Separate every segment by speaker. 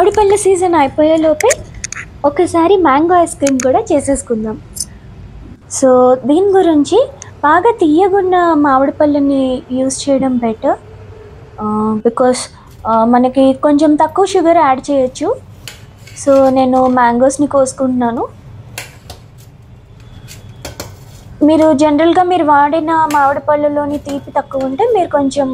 Speaker 1: మామిడి పళ్ళ సీజన్ అయిపోయేలోపే ఒకసారి మ్యాంగో ఐస్ క్రీమ్ కూడా చేసేసుకుందాం. సో దీని గురించి బాగా తీయగున్న మామిడి పళ్ళని యూస్ చేయడం బెటర్, బికాస్ మనకి కొంచెం తక్కువ షుగర్ యాడ్ చేయొచ్చు. సో నేను మ్యాంగోస్ని కోసుకుంటున్నాను. మీరు జనరల్గా మీరు వాడిన మామిడి పళ్ళలోని తీపి తక్కువ ఉంటే మీరు కొంచెం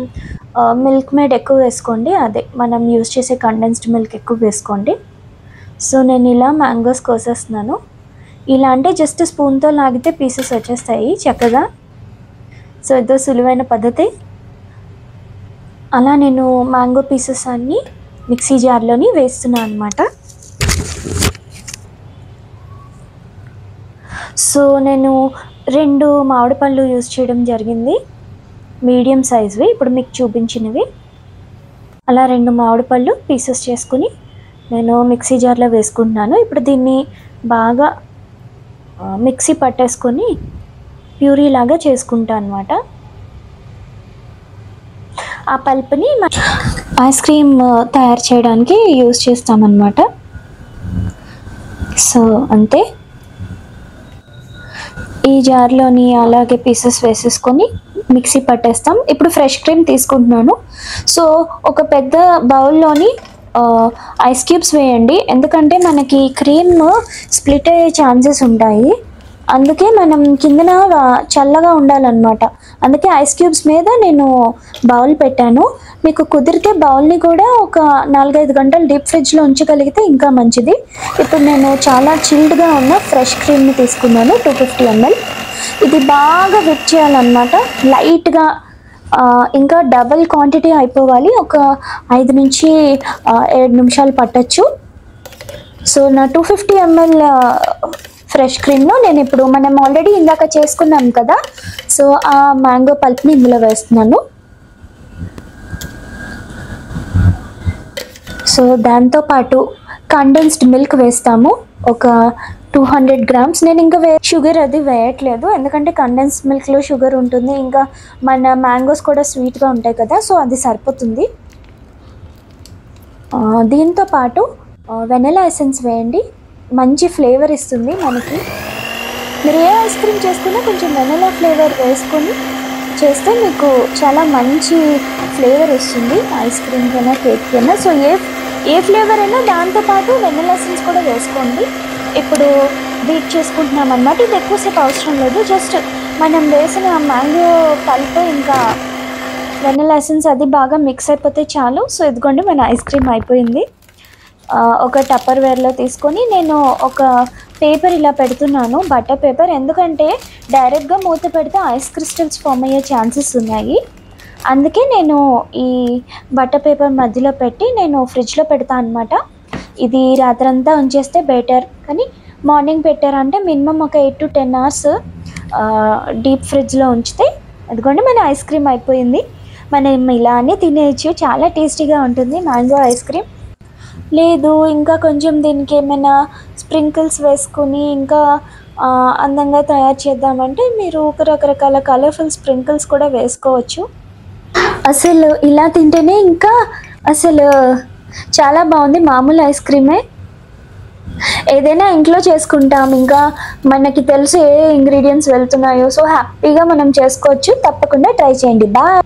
Speaker 1: మిల్క్ మేడ్ ఎక్కువ వేసుకోండి, అదే మనం యూజ్ చేసే కండెన్స్డ్ మిల్క్ ఎక్కువ వేసుకోండి. సో నేను ఇలా మ్యాంగోస్ కోసేస్తున్నాను. ఇలా అంటే జస్ట్ స్పూన్తో లాగితే పీసెస్ వచ్చేస్తాయి చక్కగా. సో ఇదో సులువైన పద్ధతి. అలా నేను మ్యాంగో పీసెస్ అన్నీ మిక్సీ జార్లోని వేస్తున్నాను అనమాట. సో నేను 2 మామిడి పళ్ళు యూజ్ చేయడం జరిగింది, మీడియం సైజ్వి, ఇప్పుడు మీకు చూపించినవి. అలా 2 మామిడి పళ్ళు పీసెస్ చేసుకుని నేను మిక్సీ జార్లో వేసుకుంటున్నాను. ఇప్పుడు దీన్ని బాగా మిక్సీ పట్టేసుకొని ప్యూరీ లాగా చేసుకుంటాను అనమాట. ఆ పల్ప్ని ఐస్ క్రీమ్ తయారు చేయడానికి యూజ్ చేస్తామన్నమాట. సో అంతే, ఈ జార్లోని అలాగే పీసెస్ వేసేసుకొని మిక్సీ పట్టేస్తాం. ఇప్పుడు ఫ్రెష్ క్రీమ్ తీసుకుంటున్నాను. సో ఒక పెద్ద బౌల్లోని ఐస్ క్యూబ్స్ వేయండి, ఎందుకంటే మనకి క్రీమ్ స్ప్లిట్ అయ్యే ఛాన్సెస్ ఉంటాయి. అందుకే మనం కిందన చల్లగా ఉండాలన్నమాట. అందుకే ఐస్ క్యూబ్స్ మీద నేను బౌల్ పెట్టాను. మీకు కుదిరితే బౌల్ని కూడా ఒక 4-5 గంటలు డీప్ ఫ్రిడ్జ్లో ఉంచగలిగితే ఇంకా మంచిది. ఇప్పుడు నేను చాలా చిల్డ్గా ఉన్న ఫ్రెష్ క్రీమ్ని తీసుకున్నాను, 250 ml. ఇది బాగా విప్ చేయాలన్నమాట, లైట్గా. ఇంకా డబల్ క్వాంటిటీ అయిపోవాలి, ఒక 5 నుంచి 7 నిమిషాలు పట్టచ్చు. సో నా 250 ml ఫ్రెష్ క్రీమ్లో నేను ఇప్పుడు మనం ఆల్రెడీ ఇందాక చేసుకున్నాం కదా, సో ఆ మ్యాంగో పల్ప్ని ఇందులో వేస్తున్నాను. సో దాంతోపాటు కండెన్స్డ్ మిల్క్ వేస్తాము, ఒక 200 grams. నేను ఇంకా షుగర్ అది వేయట్లేదు, ఎందుకంటే కండెన్స్డ్ మిల్క్లో షుగర్ ఉంటుంది, ఇంకా మన మ్యాంగోస్ కూడా స్వీట్గా ఉంటాయి కదా, సో అది సరిపోతుంది. దీంతోపాటు వెనిలా ఎసెన్స్ వేయండి, మంచి ఫ్లేవర్ ఇస్తుంది మనకి. మీరు ఏ ఐస్ క్రీమ్ చేసుకున్నా కొంచెం వెనిలా ఫ్లేవర్ వేసుకొని చేస్తే మీకు చాలా మంచి ఫ్లేవర్ వస్తుంది ఐస్ క్రీమ్కి అయినా కేక్కి అయినా. సో ఏ ఫ్లేవర్ అయినా దాంతోపాటు వెనిలా ఎసెన్స్ కూడా వేసుకోండి. ఇప్పుడు బీట్ చేసుకుంటున్నాం అన్నమాట. ఇది ఎక్కువసేపు అవసరం లేదు, జస్ట్ మనం వేసిన మ్యాంగో పల్ప్ ఇంకా వెనిలా ఎసెన్స్ అది బాగా మిక్స్ అయిపోతే చాలు. సో ఇదిగోండి మన ఐస్ క్రీమ్ అయిపోయింది. ఒక టప్పర్ వేర్లో తీసుకొని నేను ఒక పేపర్ ఇలా పెడుతున్నాను, బటర్ పేపర్, ఎందుకంటే డైరెక్ట్గా మూత పెడితే ఐస్ క్రిస్టల్స్ ఫామ్ అయ్యే ఛాన్సెస్ ఉన్నాయి. అందుకే నేను ఈ బటర్ పేపర్ మధ్యలో పెట్టి నేను ఫ్రిడ్జ్లో పెడతాను అనమాట. ఇది రాత్రంతా ఉంచేస్తే బెటర్, కానీ మార్నింగ్ పెట్టారంటే మినిమం ఒక 8 to 10 hours డీప్ ఫ్రిడ్జ్లో ఉంచితే అదిగోండి మన ఐస్ క్రీమ్ అయిపోయింది. మనం ఇలానే తినేయచ్చు, చాలా టేస్టీగా ఉంటుంది మ్యాంగో ఐస్ క్రీమ్. లేదు ఇంకా కొంచెం దీనికి ఏమైనా స్ప్రింకిల్స్ వేసుకొని ఇంకా అందంగా తయారు చేద్దామంటే మీరు రకరకాల కలర్ఫుల్ స్ప్రింకిల్స్ కూడా వేసుకోవచ్చు. అసలు ఇలా తింటేనే ఇంకా అసలు చాలా బాగుంది, మామూలు ఐస్ క్రీమే. ఏదైనా ఇంట్లో చేసుకుంటాం, ఇంకా మనకి తెలుసు ఏ ఇంగ్రీడియంట్స్ వెళ్తున్నాయో, సో హ్యాపీగా మనం చేసుకోవచ్చు. తప్పకుండా ట్రై చేయండి. బాయ్.